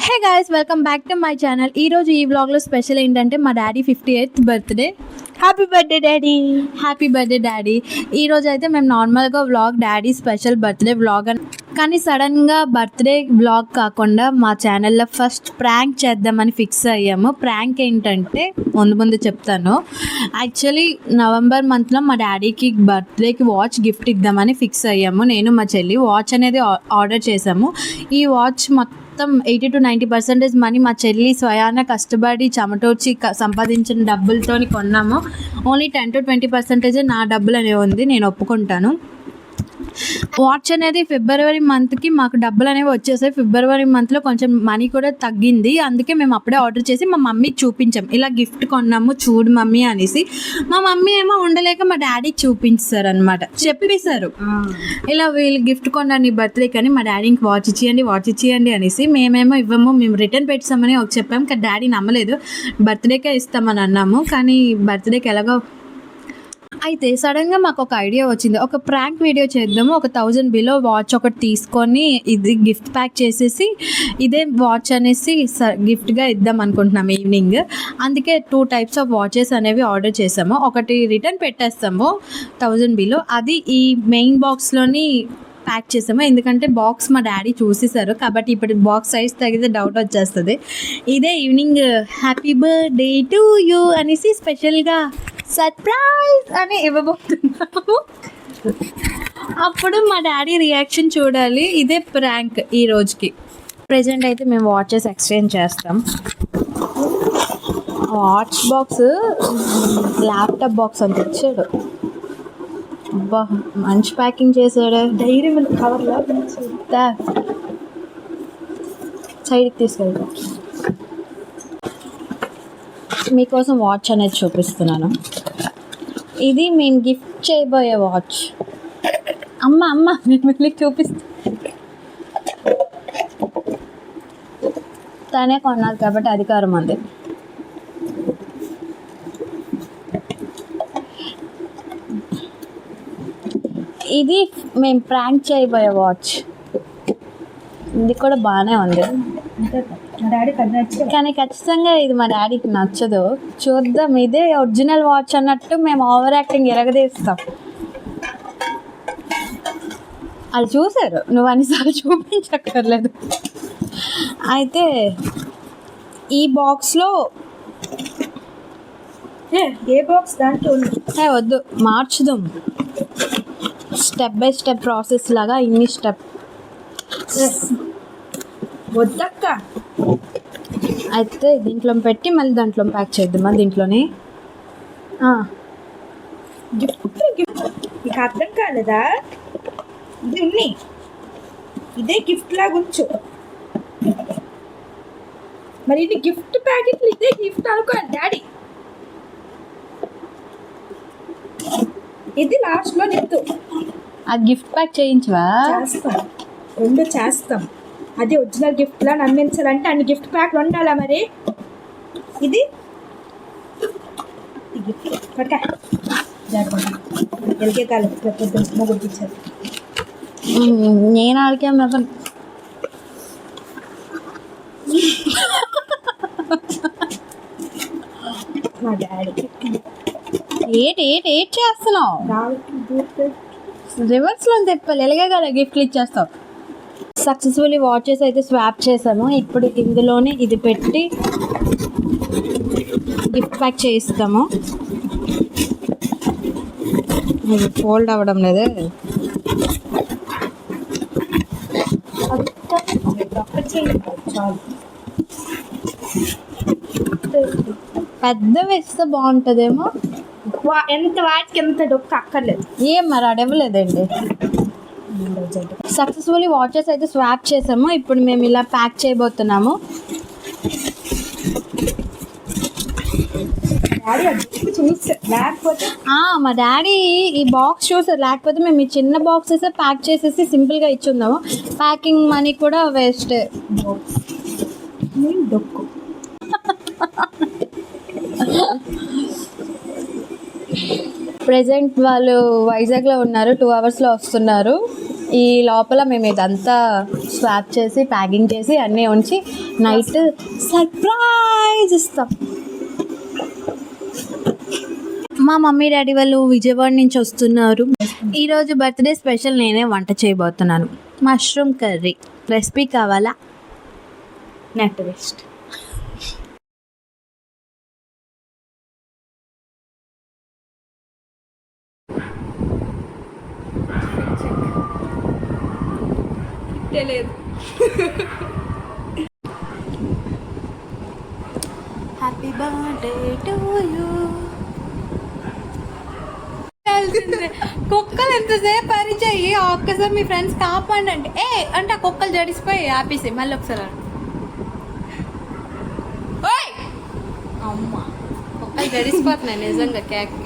Hey guys, welcome back to my channel. ఈరోజు ఈ వ్లాగ్లో స్పెషల్ ఏంటంటే మా daddy 58th birthday. Happy birthday daddy. Happy birthday daddy. ఈరోజు అయితే మేము నార్మల్గా vlog daddy special birthday vlog అని, కానీ సడన్గా బర్త్డే వ్లాగ్ కాకుండా మా ఛానల్లో ఫస్ట్ ప్రాంక్ చేద్దామని ఫిక్స్ అయ్యాము. ప్రాంక్ ఏంటంటే ముందు చెప్తాను. యాక్చువల్లీ నవంబర్ మంత్లో మా డాడీకి బర్త్డేకి వాచ్ గిఫ్ట్ ఇద్దామని ఫిక్స్ అయ్యాము. నేను మా చెల్లి వాచ్ అనేది ఆర్డర్ చేసాము. ఈ వాచ్ మొత్తం 80 to 90% మనీ మా చెల్లి స్వయాన కష్టపడి చెమటోర్చి సంపాదించిన డబ్బులతో కొన్నాము. ఓన్లీ 10 to 20% నా డబ్బులు అనేవి ఉంది, నేను ఒప్పుకుంటాను. వాచ్ అనేది ఫిబ్రవరి మంత్కి మాకు డబ్బులు అనేవి వచ్చేసాయి. ఫిబ్రవరి మంత్లో కొంచెం మనీ కూడా తగ్గింది, అందుకే మేము అప్పుడే ఆర్డర్ చేసి మా మమ్మీకి చూపించాం. ఇలా గిఫ్ట్ కొన్నాము చూడు మమ్మీ అనేసి. మా మమ్మీ ఏమో ఉండలేక మా డాడీకి చూపించారు అనమాట, చెప్పేశారు ఇలా వీళ్ళు గిఫ్ట్ కొన్నారు నీ బర్త్డే కానీ మా డాడీకి వాచ్ ఇచ్చేయండి అనేసి. మేమేమో ఇవ్వము, మేము రిటర్న్ పెట్టామని చెప్పాము, కానీ డాడీ నమ్మలేదు. బర్త్డేకే ఇస్తామని అన్నాము, కానీ బర్త్డేకి ఎలాగో. అయితే సడన్గా మాకు ఒక ఐడియా వచ్చింది, ఒక ప్రాంక్ వీడియో చేద్దాము. 1000 బిలో వాచ్ ఒకటి తీసుకొని ఇది గిఫ్ట్ ప్యాక్ చేసేసి ఇదే వాచ్ అనేసి గిఫ్ట్గా ఇద్దాం అనుకుంటున్నాము ఈవినింగ్. అందుకే 2 types ఆఫ్ వాచెస్ అనేవి ఆర్డర్ చేసాము. ఒకటి రిటర్న్ పెట్టేస్తాము 1000 బిలో, అది ఈ మెయిన్ బాక్స్లోని ప్యాక్ చేసాము. ఎందుకంటే బాక్స్ మా డాడీ చూసేసారు కాబట్టి ఇప్పుడు బాక్స్ సైజ్ తగ్గితే డౌట్ వచ్చేస్తుంది. ఇదే evening happy birthday to you అనేసి స్పెషల్గా సర్ప్రైజ్ అని ఇవ్వబోతున్నాము. అప్పుడు మా డాడీ రియాక్షన్ చూడాలి. ఇదే ప్రాంక్ ఈ రోజుకి. ప్రెజెంట్ అయితే మేము వాచెస్ ఎక్స్చేంజ్ చేస్తాం. వాచ్ బాక్స్ ల్యాప్టాప్ బాక్స్ అంత ఇచ్చాడు. అబ్బా మంచి ప్యాకింగ్ చేశాడు. డైరీ మిల్క్ కవర్లా సైడ్కి తీసుకెళ్తా. మీకోసం వాచ్ అనేది చూపిస్తున్నాను. ఇది మేము గిఫ్ట్ చేయబోయే వాచ్. అమ్మ నేను మళ్ళీ చూపిస్తాను. తనే కొన్నారు కాబట్టి అధికారం అంది. ఇది మేము ప్రాంక్ చేయబోయే వాచ్. ఇది కూడా బాగానే ఉంది కానీ ఖచ్చితంగా ఇది మా డాడీకి నచ్చదు. చూద్దాం, ఇదే ఒరిజినల్ వాచ్ అన్నట్టు మేము ఓవర్ యాక్టింగ్ ఎరగదీస్తాం. అది చూసారు, నువ్వు అన్నిసార్లు చూపించక్కర్లేదు. అయితే ఈ బాక్స్లో ఏ బాక్స్ దాంట్లో వద్దు, మార్చుదాం. స్టెప్ బై స్టెప్ ప్రాసెస్ లాగా ఇన్ని స్టెప్ వద్దక్క. అయితే దీంట్లో పెట్టి మళ్ళీ దాంట్లో ప్యాక్ చేద్దామా. దీంట్లోనే గిఫ్ట్ నీకు అర్థం కాలేదా? ఇది ఉన్ని ఇదే గిఫ్ట్ లాగా ఉంచు. మరి ఇది గిఫ్ట్ ప్యాకెట్లు, ఇదే గిఫ్ట్ అనుకోండి డాడీ. ఇది లాస్ట్లో చెప్తూ అది గిఫ్ట్ ప్యాక్ చేయించవా? చేస్తాం, 2 చేస్తాం. అది ఒరిజినల్ గిఫ్ట్లా నమ్మించాలంటే అన్ని గిఫ్ట్ ప్యాక్లు ఉండాలా మరి. ఇది గిఫ్ట్ పట్టుకా ఎల్కే కాలం గుర్తించారు. నేను ఆడికే మా డాడీ ఏట్ చేస్తున్నావు? రివర్స్లో తిప్పాలి, ఎలాగే కదా గిఫ్ట్లు ఇచ్చేస్తావు. సక్సెస్ఫుల్లీ వాచెస్ అయితే స్వాప్ చేసాము. ఇప్పుడు ఇందులోనే ఇది పెట్టి గిఫ్ట్ ప్యాక్ చేయిస్తాము. ఇది ఫోల్డ్ అవ్వడం లేదు. పెద్ద వేస్తే బాగుంటుందేమో. ఎంత వాటికి ఎంత డొక్క అక్కర్లేదు. ఏం మరి అడవలేదండి. సక్సెస్ఫుల్లీ వాచెస్ అయితే స్వాప్ చేసాము. ఇప్పుడు మేము ఇలా ప్యాక్ చేయబోతున్నాము. మా డాడీ ఈ బాక్స్ చూసారు, లేకపోతే మేము ఈ చిన్న బాక్సెస్ ప్యాక్ చేసేసి సింపుల్గా ఇచ్చుందాము. ప్యాకింగ్ మనీ కూడా వేస్ట్. డొక్కు ప్రెజెంట్ వాళ్ళు వైజాగ్లో ఉన్నారు, 2 hours వస్తున్నారు. ఈ లోపల మేము ఇదంతా స్వాప్ చేసి ప్యాకింగ్ చేసి అన్నీ ఉంచి నైట్ సర్ప్రైజ్ ఇస్తాం. మా మమ్మీ డాడీ వాళ్ళు విజయవాడ నుంచి వస్తున్నారు. ఈరోజు బర్త్డే స్పెషల్ నేనే వంట చేయబోతున్నాను. Mushroom curry. రెసిపీ కావాలా? Net waste. తెలియదు. Happy birthday to you. కుక్కలు ఎంతసేపు పరిచయి ఒక్కసారి మీ ఫ్రెండ్స్ కాపాడండి అంటే అంటే ఆ కుక్కలు జడిసిపోయి ఆపేసి మళ్ళీ ఒకసారి అమ్మ కుక్కలు జడిసిపోతున్నాయి నిజంగా కేక్కి.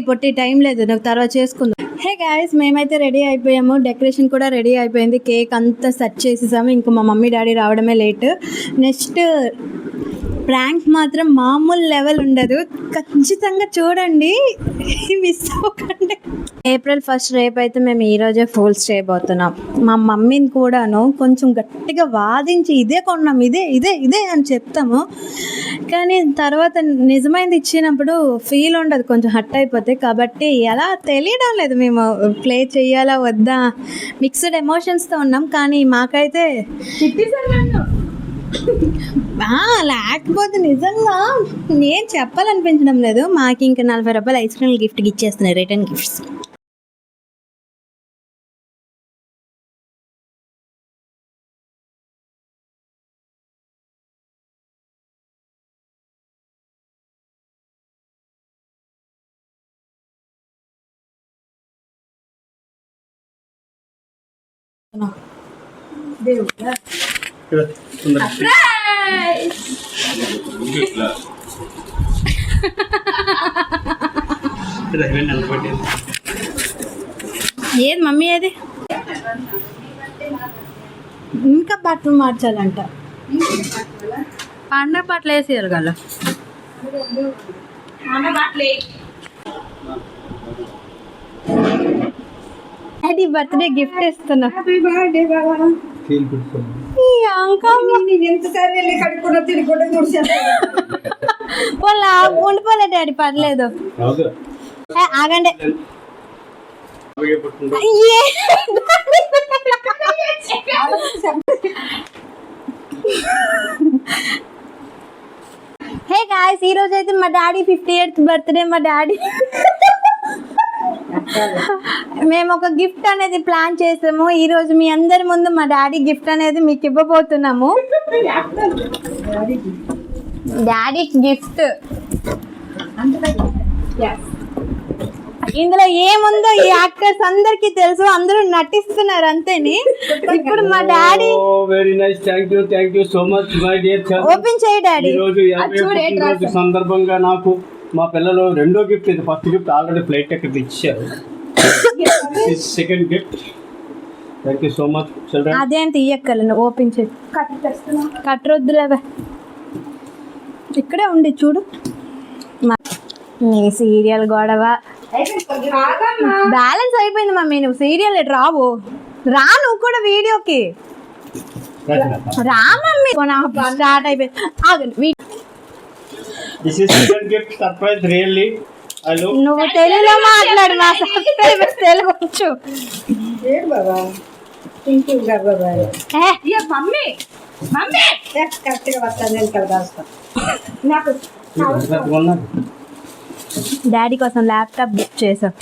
పొట్టి టైం లేదు, నాకు తర్వాత చేసుకుందాం. హే గాయస్, మేమైతే రెడీ అయిపోయాము. డెకరేషన్ కూడా రెడీ అయిపోయింది. కేక్ అంతా సెట్ చేసేసాము. ఇంకా మా మమ్మీ డాడీ రావడమే లేట్. నెక్స్ట్ ప్రాంక్ మాత్రం మామూలు లెవెల్ ఉండదు. ఖచ్చితంగా చూడండి, మిస్ అవ్వకండి. April 1st రేపు అయితే మేము ఈరోజే ఫూల్స్ చేయబోతున్నాం. మా మమ్మీని కూడాను కొంచెం గట్టిగా వాదించి ఇదే కొన్నాం, ఇదే ఇదే ఇదే అని చెప్తాము. కానీ తర్వాత నిజమైంది ఇచ్చినప్పుడు ఫీల్ ఉండదు, కొంచెం హట్ అయిపోతాయి. కాబట్టి ఎలా తెలియడం లేదు మేము ప్లే చేయాలా వద్దా, మిక్స్డ్ ఎమోషన్స్తో ఉన్నాం. కానీ మాకైతే లేకపోతే నిజంగా నేను చెప్పాలనిపించడం లేదు. మాకు ఇంకా 40 రూపాయలు ఐస్ క్రీమ్ గిఫ్ట్కి ఇచ్చేస్తున్నాయి, రిటర్న్ గిఫ్ట్స్. ఏది మమ్మీ, ఏది ఇంకా బట్టలు మార్చాలంట. పండగ బట్టలు వేసేయాలి కదా. అది బర్త్డే గిఫ్ట్ ఇస్తున్నా. ఉండిపోలే డాడీ, పర్లేదు. ఆగండి. హే గాయ్స్, ఈ రోజు అయితే మా డాడీ 58th బర్త్డే. మా డాడీ మేము ఒక గిఫ్ట్ అనేది ప్లాన్ చేసాము. ఈరోజు మీ అందరి ముందు మా డాడీ గిఫ్ట్ అనేది మీకు ఇవ్వబోతున్నాము. డాడీ గిఫ్ట్ ఇందులో ఏముందో ఈ యాక్టర్స్ అందరికి తెలుసు, అందరూ నటిస్తున్నారు అంతేని. ఇప్పుడు మా daddy very nice, thank you so much my dear sir. Open చేయి డాడీ. ఈ రోజు సందర్భంగా నాకు మా పిల్లలు రెండో గిఫ్ట్, ఇది first gift already flight ticket ఇచ్చారు. Second gift. Thank you so much children. అదేంటి ఇయ్యక్కలను ఓపెన్ చేయి. కట్టరొద్దులేవే, ఇక్కడే ఉండి చూడు. నీ సీరియల్ గొడవ బ్యాలెన్స్ అయిపోయింది మమ్మీ. నువ్వు సీరియల్ ఎటు రావు, రా నువ్వు కూడా వీడియోకి రా మమ్మీ. స్టార్ట్ అయిపోయింది. This is second gift surprise really. Hello. నువ్వు తెలుగులో మాట్లాడు, మా సబ్స్క్రైబర్స్ తెలుగు వచ్చు. బాబా థ్యాంక్ యూ బాబా. మమ్మీ మమ్మీ కరెక్ట్గా వస్తాను కదా. నాకు డాడీ కోసం ల్యాప్టాప్ గిఫ్ట్ చేసాం.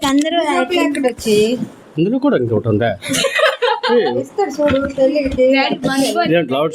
అందరు వచ్చి ఇందులో కూడా ఇంకోటి ఉందా?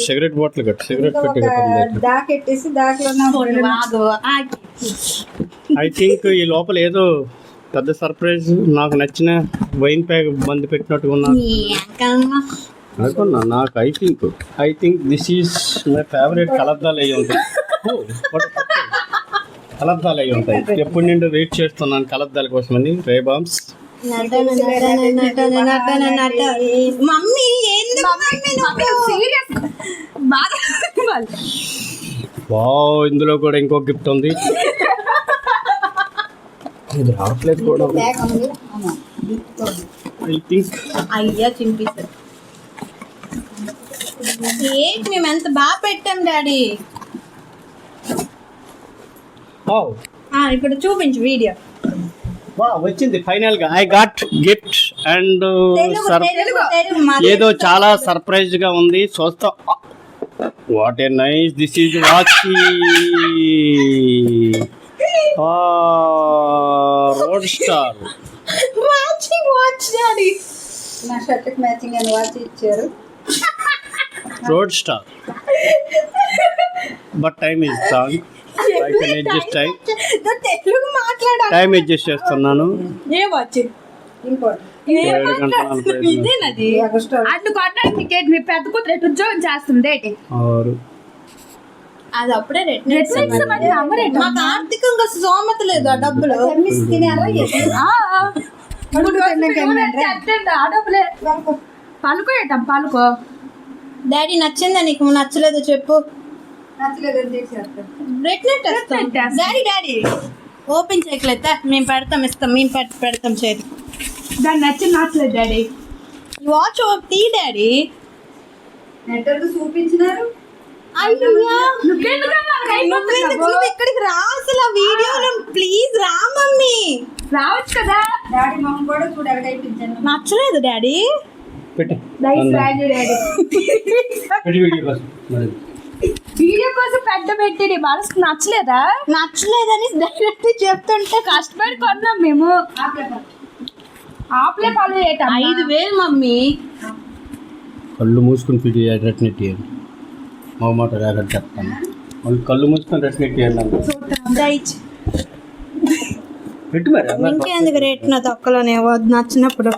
సిగరెట్ బాటిల్ కట్టు, సిగరెట్ దాకెట్టేసి దాంట్లో ఐ థింక్ ఈ లోపల ఏదో పెద్ద సర్ప్రైజ్, నాకు నచ్చిన వైన్ ప్యాక్ బంద్ పెట్టినట్టుగా అనుకున్నా. నాకు I think this is my favourite కలర్దాల్ అయ్యి ఉంటుంది. కలద్దాలు అయి ఉంటాయి. ఎప్పటి నుండి వెయిట్ చేస్తున్నాను కలద్దాల కోసమని. రేబామ్స్ మమ్మీ సీరియస్ వావ్, ఇందులో కూడా ఇంకో గిఫ్ట్ ఉంది. ఇది రావట్లేదు కూడా. ఐ థింక్ అయ్యా చింపిస్తారు. ఏంటి మేము ఎంత బాగా పెట్టాం డాడీ. ఇప్పుడు చూపించు వీడియో. వచ్చింది ఫైనల్ గా. ఐ గాట్ గిఫ్ట్ అండ్ ఏదో చాలా సర్ప్రైజ్ గా ఉంది. చూస్తా. What a nice, this is watch. Roadster watch daddy. నా షర్ట్ కి మ్యాచింగ్ అని వాచ్ ఇచ్చారు. Roadster. But time is wrong. I can adjust Telugu మాట్లాడాలి. టైం అడ్జస్ట్ చేస్తున్నాను. ఏ వాచ్ ఇంకోటి 7 గంటల ఇదేనది. అటు కొట్టడానికి టికెట్ మీ పెద్ద కూతురు ఎటు ఉద్యోగం చేస్తుంది ఏంటి? 6. అది అప్పుడే మాకు ఆర్థికంగా స్తోమత లేదు. ఆ డబ్బులు పలుకోయటం పలుకో. డాడీ నచ్చిందా నీకు? నచ్చలేదు చెప్పు. డాడీ డాడీ ఓపెన్ చేయట్లేదా? మేము పెడతాం ఇస్తాం. మేము పెడతాం చేతి. దాన్ని నచ్చలేదు డాడీ. వాచ్ తీ డాడీ. చూపించినారు. ఇక్కడికి రా అసలు వీడియోలో. ప్లీజ్ రా మమ్మీ. రావచ్చు కదా డాడీ. మమ్మీ కూడా చూడాలి. నచ్చలేదు డాడీ. వీడియో కోసం పెద్ద పెట్టి మనసుకు నచ్చలేదా? నచ్చలేదని డైరెక్ట్ చెప్తుంటే కష్టపడి కొన్నాం మేము. ఆప్లే 5,000 మమ్మీ. కళ్ళు మూసుకుని ఫిట్ రెట్నెట్ ఇవ్వండి. మా మాట రాగట్టు చెప్తాను. వాళ్ళు కళ్ళు మూసుకొని రెట్నెట్ ఇవ్వండి. పెట్టు మరి. ఇంకెందుకు రేట్ నా తొక్కలోనే నచ్చినప్పుడు.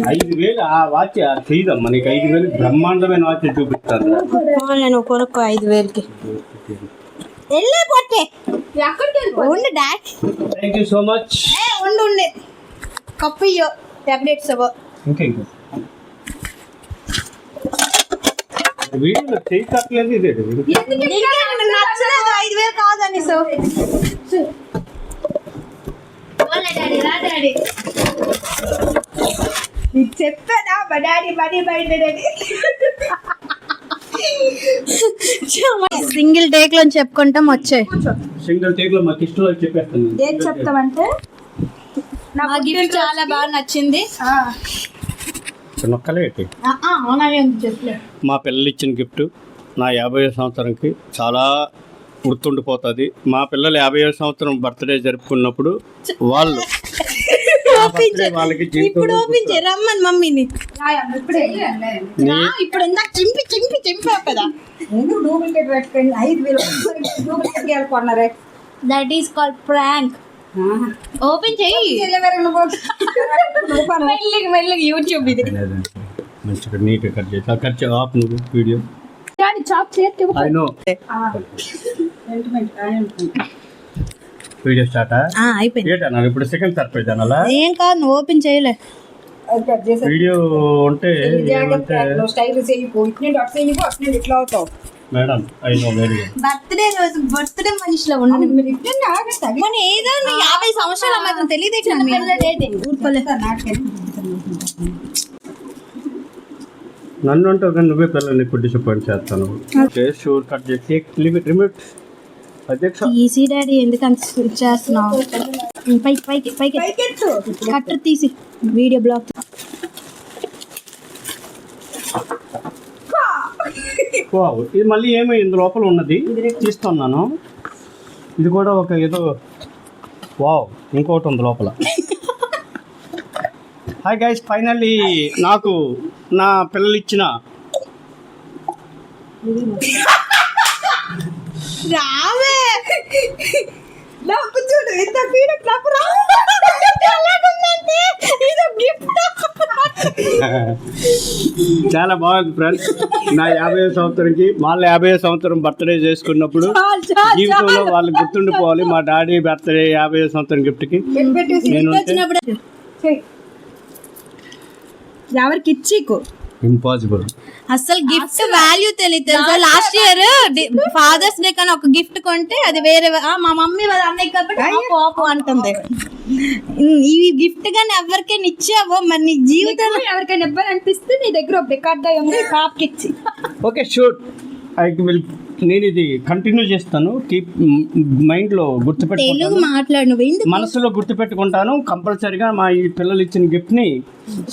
5,000 ఆ వాచ్ చేయదమ్మా. నీకు 5,000 బ్రహ్మాండమైన వాచ్ చూపిస్తాను. నేను కొనుక్కో 5,000కి. వెళ్ళే పొట్టే ఉండు daddy. Thank you so much. ఉండు కప్పు ఇయ్యో టాబ్లెట్స్ అవో. ఇంకా వీడియోలో చేయి తప్పలేదు. ఇదే నచ్చలేదు. 5,000 కాదని సో డాడీ చెప్పానా మా డాడీ మనీ బయట. సింగిల్ టేక్ లో చెప్పుకుంటాం వచ్చాయి. సింగిల్ టేక్ లో మాకు ఇష్టం చెప్పేస్తాను. ఏం చెప్తామంటే నా గిఫ్ట్ చాలా బాగా నచ్చింది. చిన్నక్కలే మా పిల్లలు ఇచ్చిన గిఫ్ట్ నా 50వ సంవత్సరంకి చాలా గుర్తుండిపోతుంది. మా పిల్లలు 50వ సంవత్సరం బర్త్డే జరుపుకున్నప్పుడు వాళ్ళు వాళ్ళకి ఇప్పుడు రమ్మని మమ్మీని. ఇప్పుడు ఇందాక చింపి కదా. డూప్లికేట్ పెట్టుకొని 5,000 కొన్నారే. That is called prank. Open చెయ్యి. మెల్లిగా యూట్యూబ్ ఇది. మంచిగా నీట్ కట్ చేసి ఆఫ్ నువ్వు వీడియో. చాప్ చేస్తే వీడియో స్టార్ట్ అయిపోయింది. ఇప్పుడు సెకండ్ సర్ప్రైజ్ అనాలా? ఏం కాదు, నువ్వు ఓపెన్ చేయలే. వీడియో ఉంటే మేడం బర్త్డే రోజు బర్త్డే మనిషిలో ఉండండి. ఏదో 50 సంవత్సరాలు మాత్రం తెలియదు. నన్ను అంటావు కానీ నువ్వే పిల్లల్ని ఎక్కువ డిసప్పాయింట్ చేస్తాను. షూర్ కట్ చేసి రిమోట్ అధ్యక్ష. ఈసీ డాడీ ఎందుకు అంత చేస్తున్నావు? పైకి కట్టర్ తీసి వీడియో బ్లాక్. ఇది మళ్ళీ ఏమో ఇందు లోపల ఉన్నది తీస్తున్నాను. ఇది కూడా ఒక ఏదో వావ్ ఇంకోటి ఉంది లోపల. హాయ్ గైస్, ఫైనల్లీ నాకు నా పిల్లలు ఇచ్చిన రావే నాకు చూడు ఇంత నాకు చాలా బాగుంది ఫ్రెండ్స్. నా 50వ సంవత్సరంకి వాళ్ళ 50వ సంవత్సరం బర్త్డే చేసుకున్నప్పుడు జీవితంలో వాళ్ళు గుర్తుండిపోవాలి. మా డాడీ బర్త్డే 50వ సంవత్సరం గిఫ్ట్కి నేను ఎవరికి ఇచ్చికు ఇంపాసిబుల్. అసలు గిఫ్ట్ వాల్యూ తెలియదు తెలుసా. లాస్ట్ ఇయర్ ఫాదర్స్ డే కానీ ఒక గిఫ్ట్ కొంటే అది వేరే మా మమ్మీ వాళ్ళ అన్నయ్య కాబట్టి పాపం అంటుంది. ఈ గిఫ్ట్ గానీ ఎవరికైనా ఇచ్చావో మరి నీ జీవితంలో ఎవరికైనా ఇవ్వాలనిపిస్తే నీ దగ్గర ఒక రికార్డ్ పాపకి ఇచ్చి. Okay sure, I will. నేను ఇది కంటిన్యూ చేస్తాను. కీప్ మైండ్లో తెలుగు గుర్తుపెట్టుకుంటాను, మాట్లాడు నువ్వు ఎందుకు మనసులో గుర్తుపెట్టుకుంటాను. కంపల్సరీగా మా ఈ పిల్లలు ఇచ్చిన గిఫ్ట్ని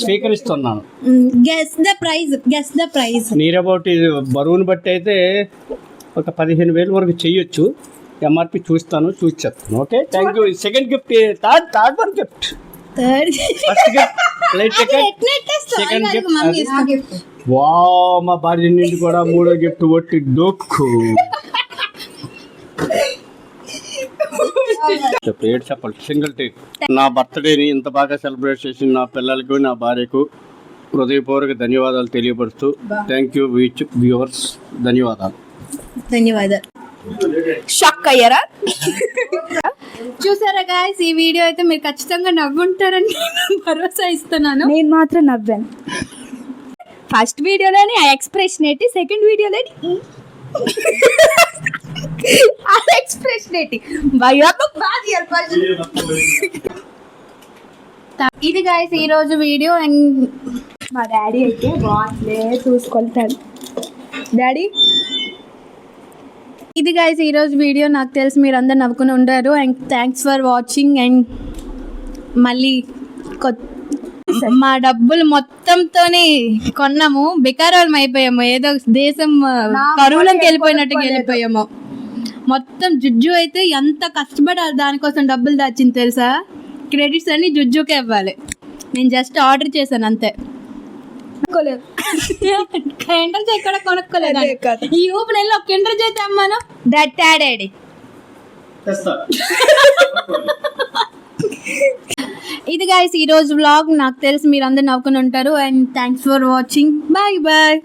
స్వీకరిస్తున్నాను. Guess the prize near about ఇది బరువుని బట్టి అయితే ఒక 15,000 వరకు చెయ్యొచ్చు. ఎంఆర్పి చూస్తాను, చూసి చెప్తాను. Okay, thank you. Second gift, third one gift. First gift flight ticket, second gift వా మా భార్య నుండి కూడా మూడో గిఫ్ట్ ఒట్టి డొక్కు. చెప్పాలి సింగిల్ టేక్. నా బర్త్డేని ఇంత బాగా సెలబ్రేట్ చేసిన నా పిల్లలకు, నా భార్యకు హృదయపూర్వక ధన్యవాదాలు తెలియపరుస్తూ థ్యాంక్ యూ వ్యూవర్స్. ధన్యవాదాలు. షాక్ అయ్యారా? చూసారా గాయ్స్, ఈ వీడియో అయితే మీరు ఖచ్చితంగా నవ్వుంటారని నేను భరోసా ఇస్తున్నాను. నేను మాత్రం నవ్వాను. ఫస్ట్ వీడియోలోని ఆ ఎక్స్ప్రెషన్ ఏంటి, సెకండ్ వీడియోలోని ఆ ఎక్స్ప్రెషన్ ఏంటి. ఇది గాయ్స్ ఈ రోజు వీడియో. మా డాడీ అయితే బాట్లే చూసుకుంటాడు. డాడీ ఇది గాయ్స్ ఈ రోజు వీడియో. నాకు తెలిసి మీరు అందరు నవ్వుకుని ఉంటారు. And thanks for watching. And మళ్ళీ మా డబ్బులు మొత్తంతోనే కొన్నాము, బికారాలం అయిపోయాము. ఏదో దేశం కరువులోకి వెళ్ళిపోయాము. మొత్తం జుజ్జు అయితే ఎంత కష్టపడాలి దానికోసం డబ్బులు దాచింది తెలుసా. క్రెడిట్స్ అన్ని జుజ్జుకే ఇవ్వాలి. నేను జస్ట్ ఆర్డర్ చేశాను అంతే. కిండర్ జాయ్ కూడా కొనుక్కోలేదు. ఈ ఊపు నెలలో ఒక కిండర్ జాయ్ తెమ్మాను. డాడీ ఇది గాయ్స్ ఈ రోజు వ్లాగ్. నాకు తెలిసి మీరు అందరు నవ్వుకుని ఉంటారు. And thanks for watching. Bye bye.